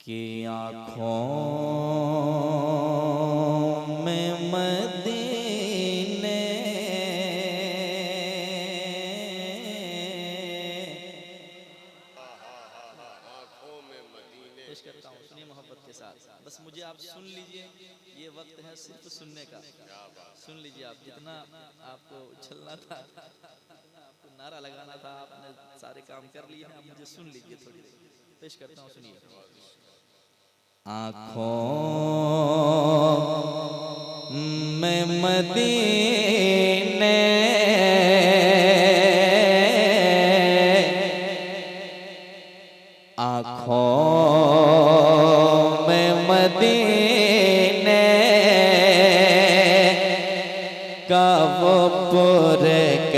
कि आँखों में मदीने पेश करता हूँ, सुनिए मोहब्बत के साथ। बस मुझे आप सुन लीजिए, ये वक्त है सिर्फ सुनने का। सुन लीजिए, आप जितना आपको उछलना था, आपको नारा लगाना था, आपने सारे काम कर लिए हैं। आप मुझे सुन लीजिए थोड़ी देर। पेश करता हूँ, सुनिए। आँखों में मदीने आँखों में मदीने का वो पुरकैफ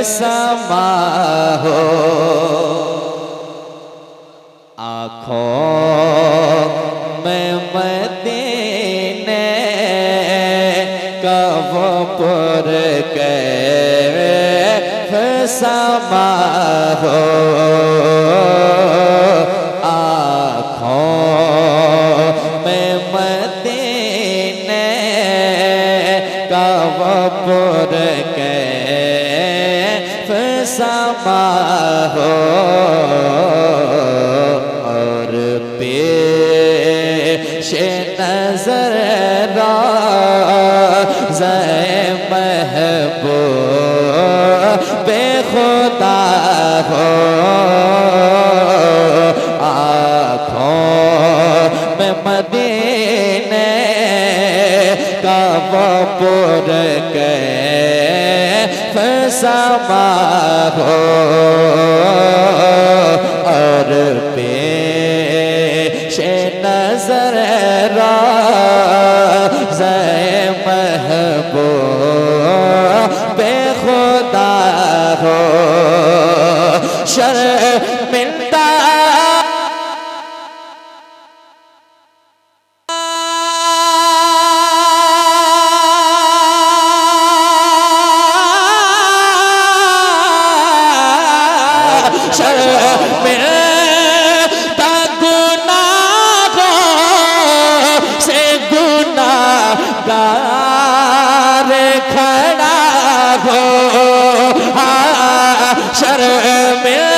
समा हो, आँखों में मदीने का वो पुरकैफ समा हो, आँखों में मदीने का वो पुरकैफ समा हो, और पेश नजर रोज़े महबूब खुदा हो, आँखों में मदीने का वो पुरकैफ समा हो, और पेश नजर रोज़े महबूब खुदा हो, शर्मिंदा खड़ा हो, शर्मिंदा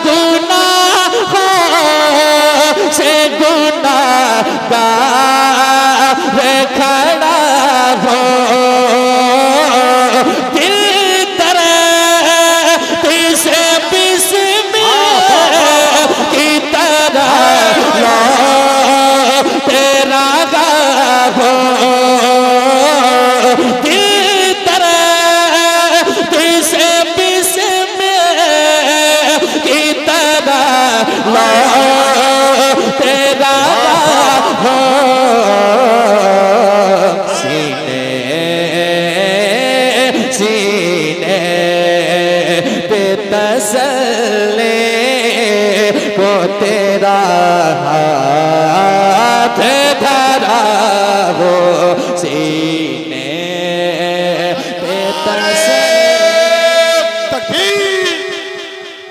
गुनाहों से गुनाहगार खड़ा हो, दिल तरह से बिस्मिल्लाह की तरह लो तेरा हो, तेरा हो, सीने सीने पे तसल्ली को तेरा हाथ धरा हो, सीने पे तसल्ली।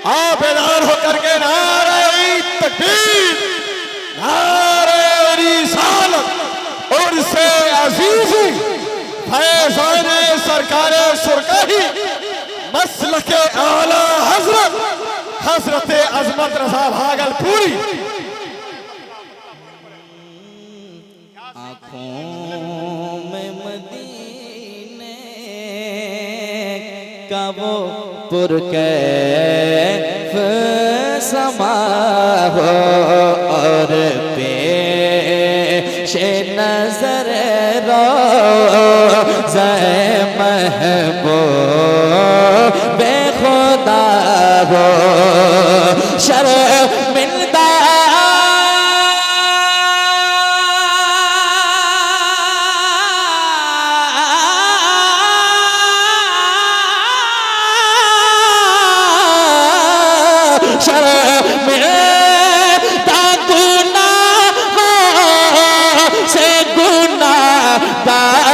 आप ऐलान होकर के नारे तकबीर, नारे रिसालत और से अजीजी फैज़ान सरकार सुरकाही मसलके आला हजरत हजरत अजमत रज़ा भागलपुरी। आँखों में मदीने का वो पुरकैफ समा हो, और पेश नजर रोज़े महबूब खुदा हो, शर्मिंदा शर्मिंदा गुनाहों से गुनाहगार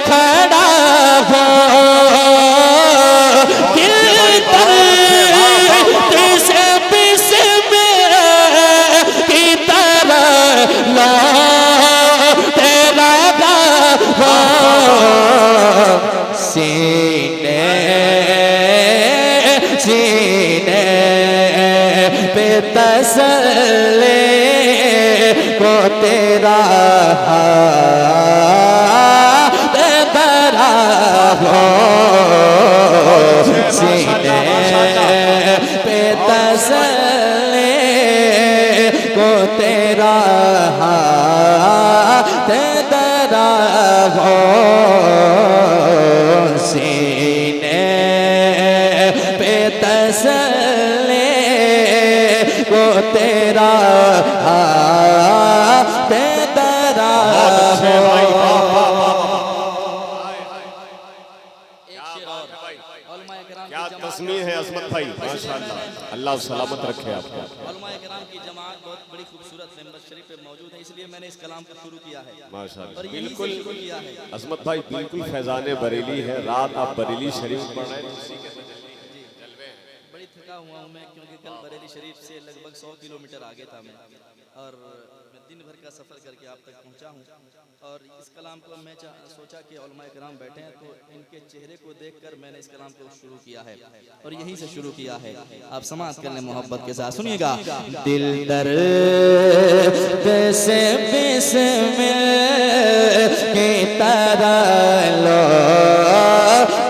खड़ा हो, सीने पे तसल्ली को तेरा हाथ धरा हो, सीने पे तसल्ली को तेरा हाथ धरा हो, सीने पे तसल्ली को तेरा हाथ धरा हो। क्या तस्मीर है अजमत भाई, माशाअल्लाह, अल्लाह सलामत रखे आपको। उलमाए किराम की जमात बहुत बड़ी खूबसूरत मेंबर शरीफ पे मौजूद है, इसलिए मैंने इस कलाम को शुरू किया है माशाअल्लाह, और यहीं से बिल्कुल शुरू किया है। अजमत भाई बिल्कुल फैजाने बरेली है। रात आप बरेली शरीफ पढ़ रहे हैं, बड़ी थका हुआ हूँ मैं, क्योंकि कल बरेली शरीफ से लगभग 100 किलोमीटर आगे था मैं, और मैं दिन भर का सफ़र करके आप तक पहुँचा हूँ। और इस कलाम को मैं सोचा कि उलमाए किराम बैठे हैं, तो इनके चेहरे को देखकर मैंने इस कलाम को शुरू किया है और यहीं से शुरू किया है। आप समाअत कर लें मोहब्बत के साथ, सुनिएगा। दिल दर्द से बिस्मिल की तरह लो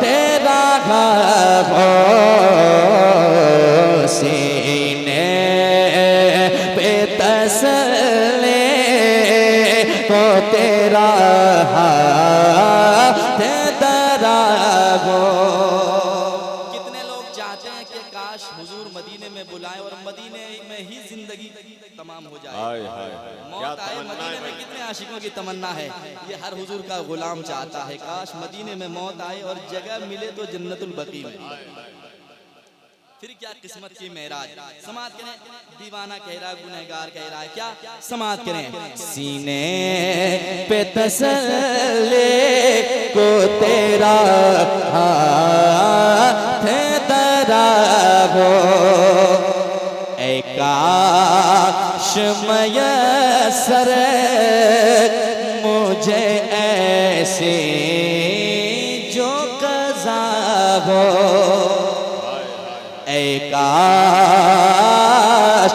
तेरा घाव हो, सीने पे तसल्ली को तेरा हाथ धरा हो। कितने लोग चाहते हैं कि काश हुजूर मदीने में बुलाएं और मदीने में ही जिंदगी तमाम हो जाए, हाय हाय हाय, क्या मौत आए। तमन्ना मदीने में है। कितने आशिकों की तमन्ना है, ये हर हुजूर का गुलाम चाहता है, काश मदीने में मौत आए और जगह मिले तो जन्नतुल बकी में। फिर क्या किस्मत की मेराज। समाअत करें, दीवाना कह रहा है, गुनहगार कह रहा है, क्या समाअत करें। सीने पे तसल्ली को तेरा हाथ धरा हो, ऐ काश मयसर मुझे ऐसी जो कज़ा हो, ऐ काश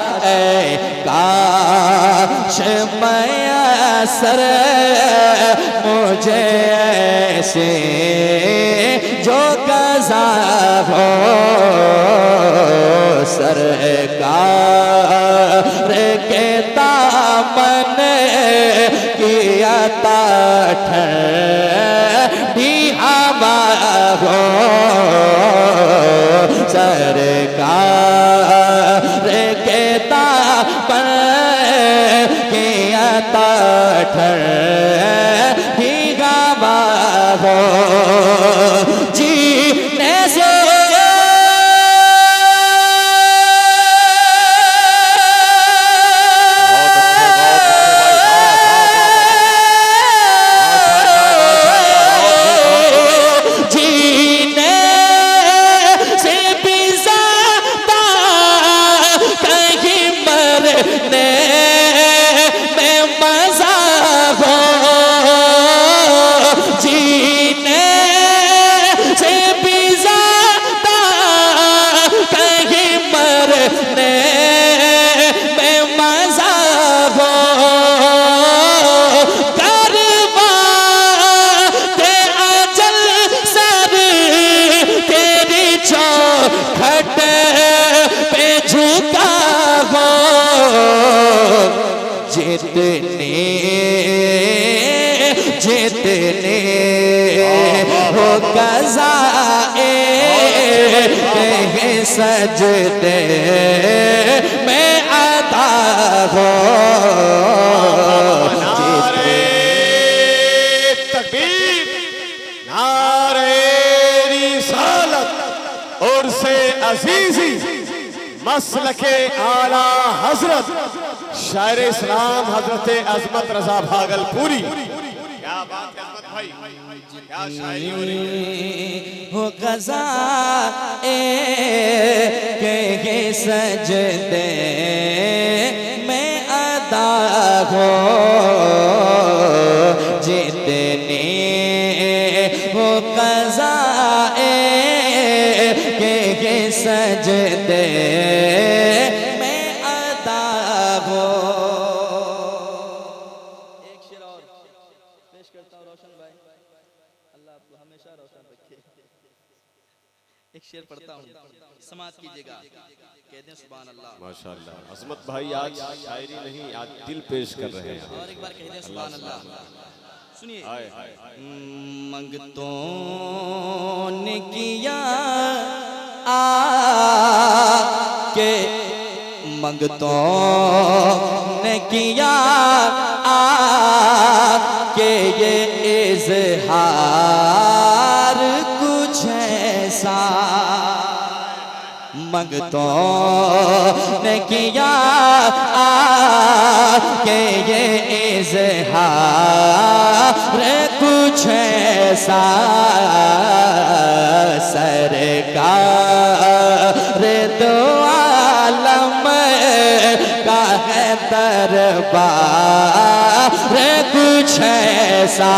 मयसर मुझे ऐसे जो कज़ा हो, सरकार के दामन की अता ठंडी हवा हो, सरकार के दामन की अता ठंडी हवा हो, जीने से जितने हो कज़ाए सजदे में अदा हो, नारे तकबीर, नारे रिसालत और से अजीजी, मसलके आला हजरत शायर इस्लाम हजरत अजमत रजा भागलपुरी। क्या बात है अजमत भाई, क्या शायरी हो रही है। हो कज़ाए के सजदे में अदा हो, जितने हो कज़ाए के सजदे में अदा हो। एक शेर और पेश करता हूँ रोशन भाई, अल्लाह आपको हमेशा रोशन रखे। एक शेर पढ़ता हूँ, समाज कीजिएगा, कह दें सुभान अल्लाह। माशाल्लाह अजमत भाई आज शायरी नहीं, आज दिल पेश कर रहे हैं। और एक बार कह दें सुभान अल्लाह। सुनिए, मंगतों ने किया के मंगतों ने किया के ये इज़हार कुछ ऐसा। मंगतों ने किया के ये इज़हार कुछ ऐसा। सरकार दो आलम का है दरबार कुछ ऐसा।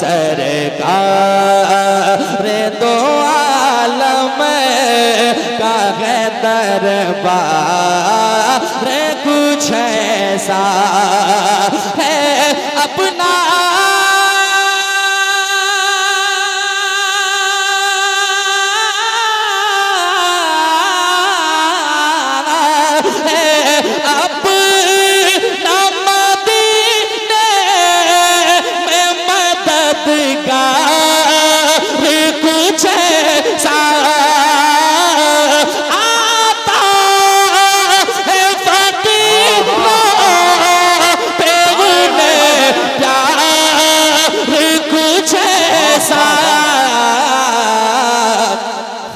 सरकार दो आलम का है दरबार कुछ ऐसा है। अपना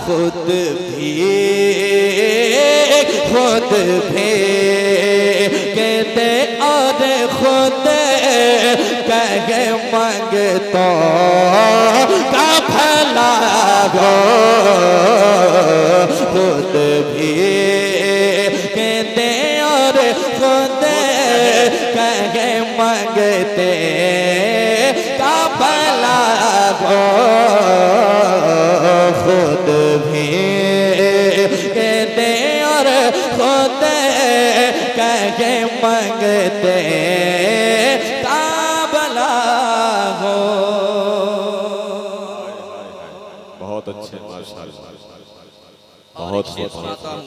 खुद भी कहते और खुद कहे मंगतों का भला हो। खुद भी कहते और खुद कहे मंगते का भला हो। खुद भी कहते और खुद कहे मंगते का भला हो। बहुत अच्छे माशाल्लाह, और बहुत एक शेर बहुत सुनाता हूँ।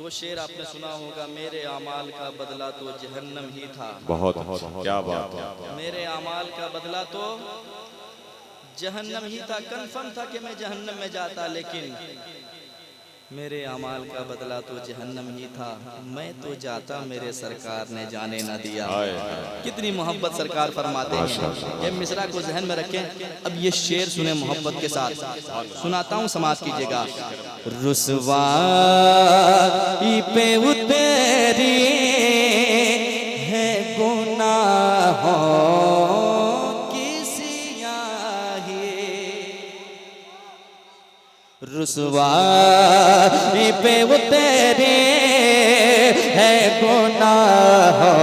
वो शेर आपने सुना होगा, मेरे अमाल का बदला तो जहन्नम ही था। बहुत क्या बात है। मेरे अमाल का बदला तो जहन्नम ही था। कन्फर्म था कि मैं जहन्नम में जाता, लेकिन मेरे अमाल का बदला तो जहन्नम ही था। मैं तो जाता, मेरे सरकार ने जाने न दिया। कितनी मोहब्बत सरकार फरमाते हैं। ये मिसरा को जहन में रखें। अब ये शेर सुने मोहब्बत के साथ, सुनाता हूँ, समाज कीजिएगा। रुसवाई पे उतरी है गुनाहों की सियाही। रुसवाई पे उतरी है गुनाहों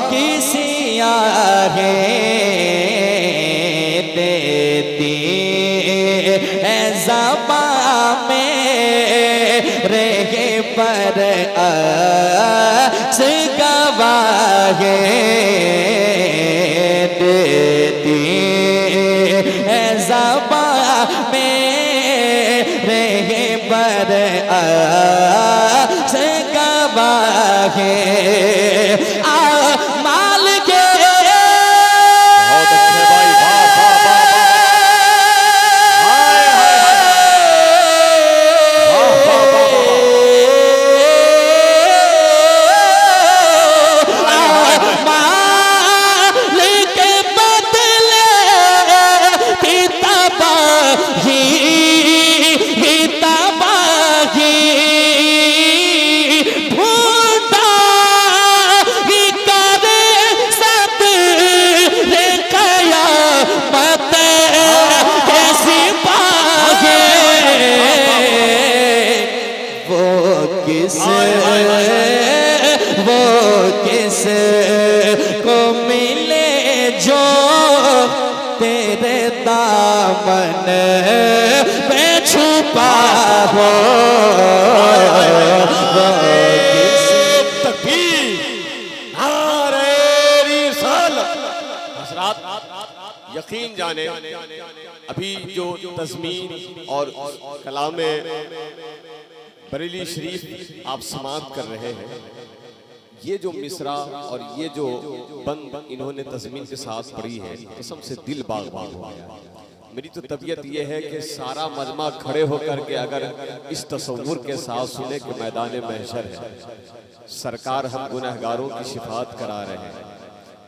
की सियाही। देती है ज़बां में रहे पर से गवाहे। देती है ज़बां में रहे पर से गवाहे। माल के बहुत अच्छे भाई, वाह वाह वाह वो किस को मिले जो तेरे दामन में छुपा हो वो यकीन जाने अभी जो तज़मीन और कलाम बरेली शरीफ आप समाअत कर रहे हैं, ये जो मिसरा और ये जो बंद इन्होंने तज़मीन के साथ पढ़ी है, कसम से दिल बाग बाग हो गया। मेरी तो तबीयत ये है कि सारा मजमा खड़े होकर के अगर इस तसव्वुर के साथ सुने कि मैदान महशर है, सरकार हम गुनहगारों की शिफात करा रहे हैं,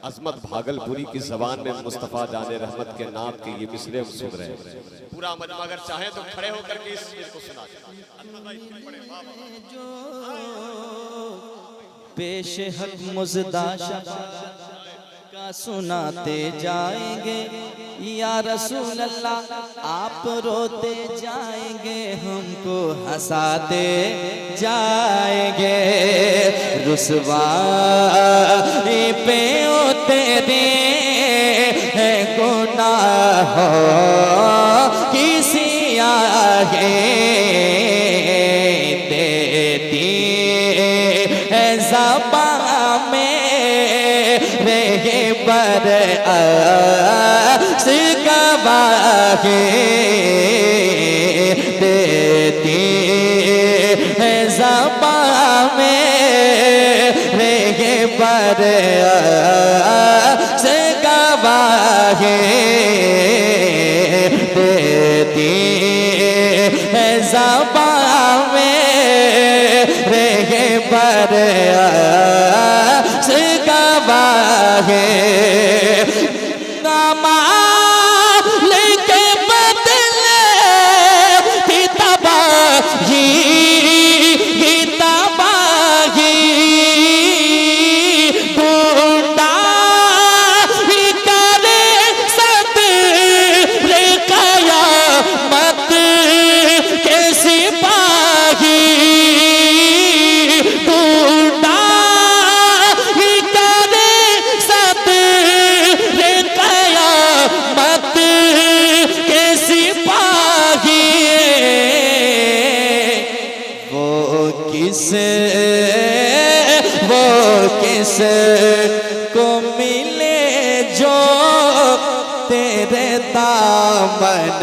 अजमत भागलपुरी की जबान में मुस्तफ़ा जाने रहमत के नाम के ये मिसरे हम सुन रहे हैं। पूरा मजमा अगर चाहे तो खड़े होकर के इस चीज को सुना जो पेश हक मुज़दा का सुनाते जाएंगे या रसूल अल्लाह, आप रोते जाएंगे हमको हंसाते जाएंगे, रुसवा पे तेरे है गुनाह किसी आगे देती है ज़बान में रहे पर गवाही देती है ज़बान में रहे पर गवाही देती है ज़बान में रहे पर गवाही लेके बदले की तबाही ढूंढा ही करे सब्र क़यामत के सिपाही, ढूंढा ही करे सब्र क़यामत के सिपाही, वो किस को मिले जो तेरे दामन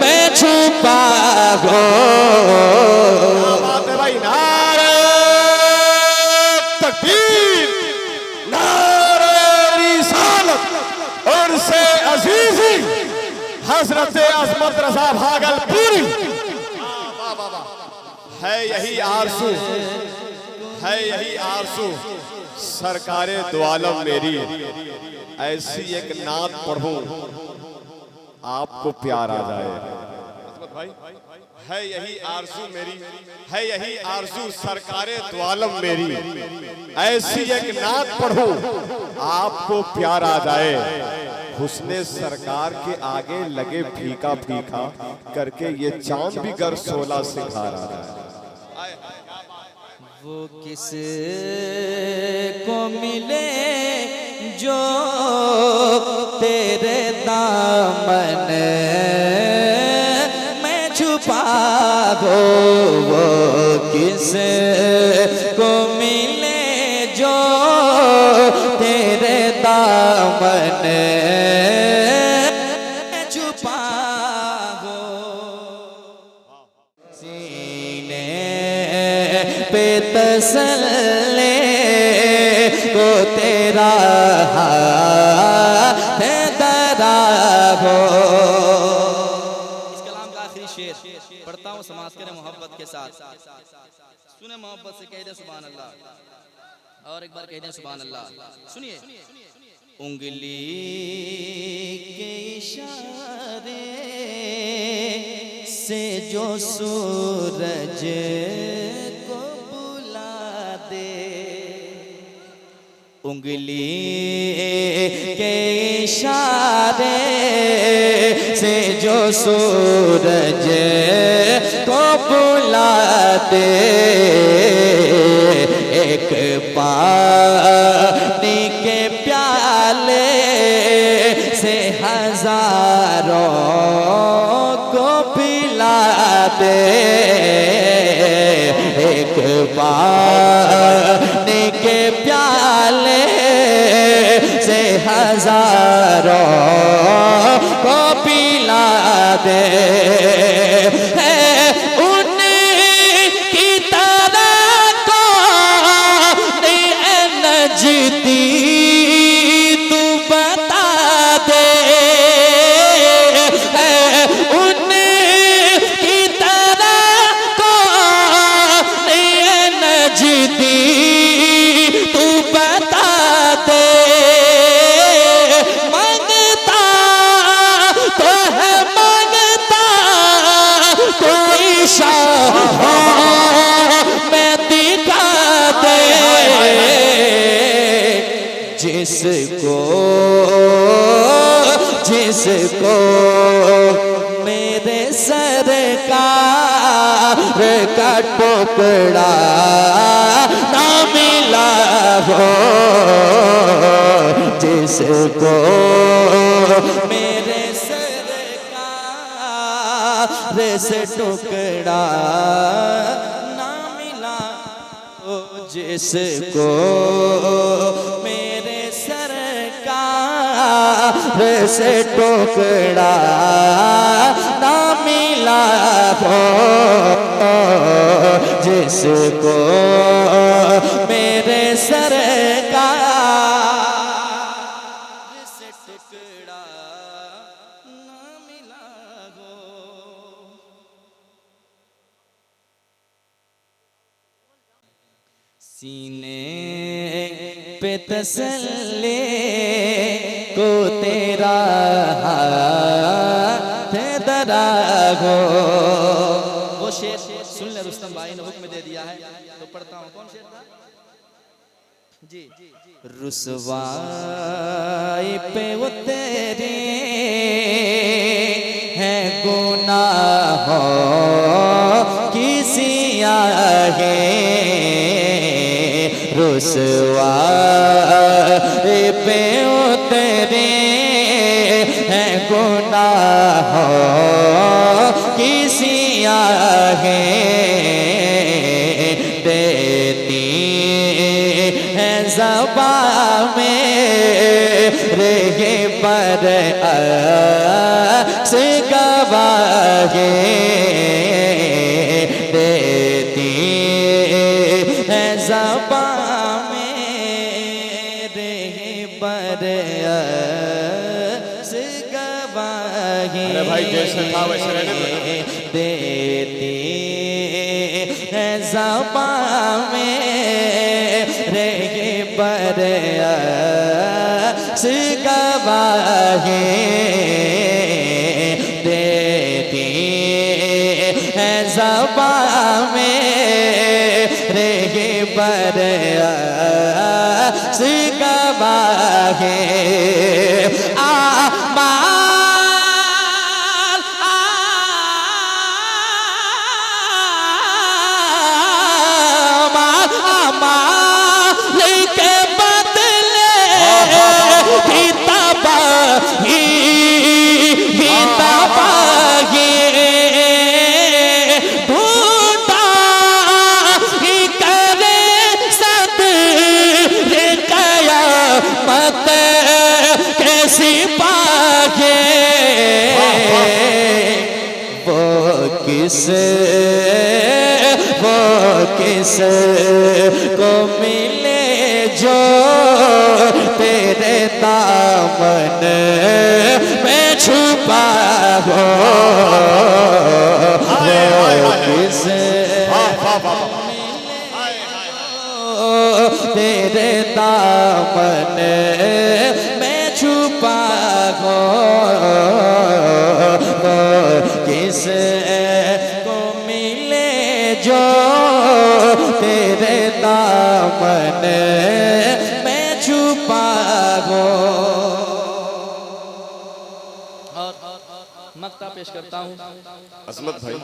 में छुपा हो। बात है भाई, नारे तकबीर, नारे रिसालत और से अजीजी हजरत अजमत रज़ा भागलपुरी। है यही आरज़ू, है यही आरज़ू सरकारे दो आलम मेरी, ऐसी एक नात पढ़ूं आपको प्यार आ जाए। भाई है यही आरज़ू मेरी, है यही आरज़ू सरकारे दो आलम मेरी, ऐसी एक नात पढ़ूं आपको प्यार आ जाए। हुस्ने सरकार के आगे लगे फीका फीका करके ये चांद भी गर 16 सिखा रहा है। वो किस को मिले जो तेरे दामन में छुपा हो, वो किस को मिले जो तेरे दामन में छुपा हो, सीने पे तसल्ले को तेरा हाथ दरा हो। इस कलाम का आखिरी शेर पढ़ता हूँ, समाज करें मोहब्बत के साथ, सुने मोहब्बत से कह दे सुभान अल्लाह, और एक बार कह दे सुभान अल्लाह। सुनिए, उंगली के इशारे से जो सूरज को बुला दे, उंगली के इशारे से जो सूरज को बुला दे, एक पानी के प्याले से हजारों दे एक पानी के प्याले से हजारों को पिला दे उनकी तरह को नजदी तू बता दे उनकी तरह को नजदी तू बता दे मांगता तो है मांगता कोई शाह मैं दिखा दे जिसको जिसको मेरे सरकार का टुकड़ा ना मिला हो जिसको मेरे सरकार से टुकड़ा ना मिला हो जिसको मेरे सरकार से टुकड़ा ना मिला हो जिसको मेरे सरकार से टुकड़ा ना मिला हो। सीने पे तसल्ली को तेरा हाथ दरा हो। वो शेर सुन ले, रुस्तम भाई ने हुक्म दे दिया है तो पढ़ता हूँ। कौन शेर था जी? रुसवाई पे उतरे हैं गुनाहों की सियाहें रुसवाई पे उतरे हैं गुनाहों की सियाहें देती हैं ज़बां में रहे पर से गवाहें देती हैं ज़बां में रहे पर से गवाहें। अरे भाई जैसे था वैसे रहने दो। देती है ज़बां में रहे पर गवाहें देती है ज़बां में रहे पर गवाहें। वो किस को मिले जो तेरे दामन में छुपा हो। वो किस तेरे दामन में छुपा हो। किस को मिले जो तेरे दामन में छुपा हो। और मक्ता पेश करता हूँ अजमत भाई,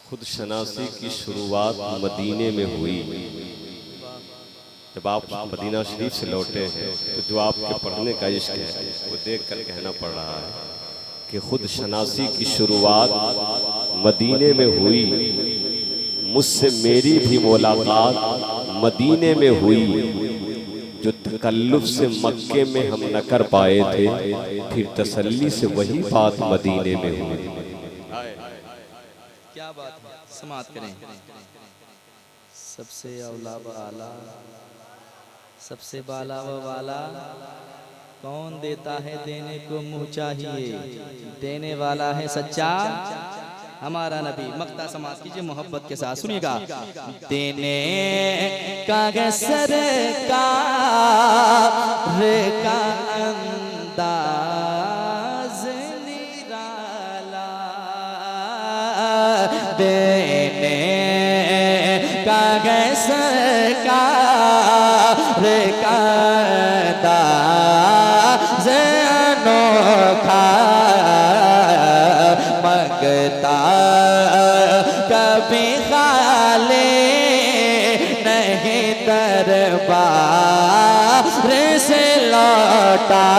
खुद शनासी की शुरुआत मदीने में हुई। जब आप मदीना शरीफ से लौटे हैं तो जो आपके पढ़ने का इश्क है वो देख कर कहना पड़ रहा है कि खुद शनासी की शुरुआत मदीने में हुई, मुझसे मेरी भी मुलाकात मदीने में हुई। जो तकल्लुफ से मक्के में हम न कर पाए थे, फिर तसल्ली से वही बात मदीने में हुई। क्या बात है, समात करें। सबसे औला व आला, सबसे बाला व वाला, कौन देता है देने को मुँह चाहिए, देने वाला है सच्चा हमारा नबी। मक्ता समाज कीजिए मोहब्बत के साथ, सुनिएगा। देने का सरकार का अंदाज निराला, देने का सरकार का अंदाज अनोखा, मगता कभी खाले नहीं दरबार से लौटा,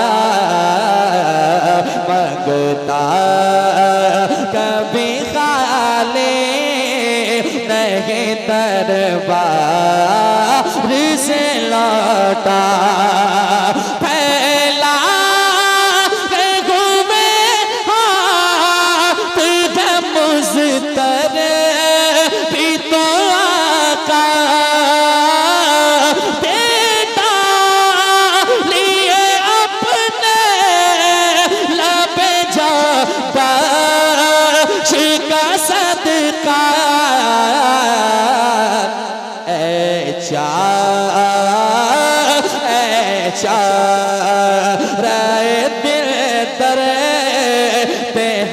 मगता कभी खाले नहीं दरबार से लौटा।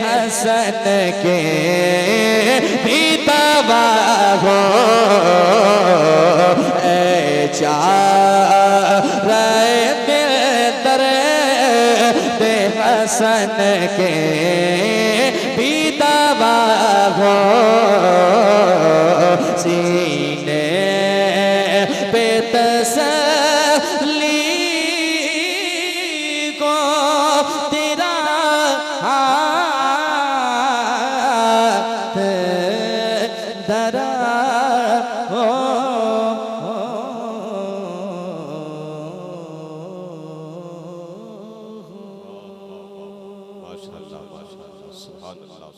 हसन के भी तबा हो, हसन के भी तबा हो, सीने पे तसल्ली को तेरा धरा हो। माशाअल्लाह, माशाअल्लाह, सुभान अल्लाह।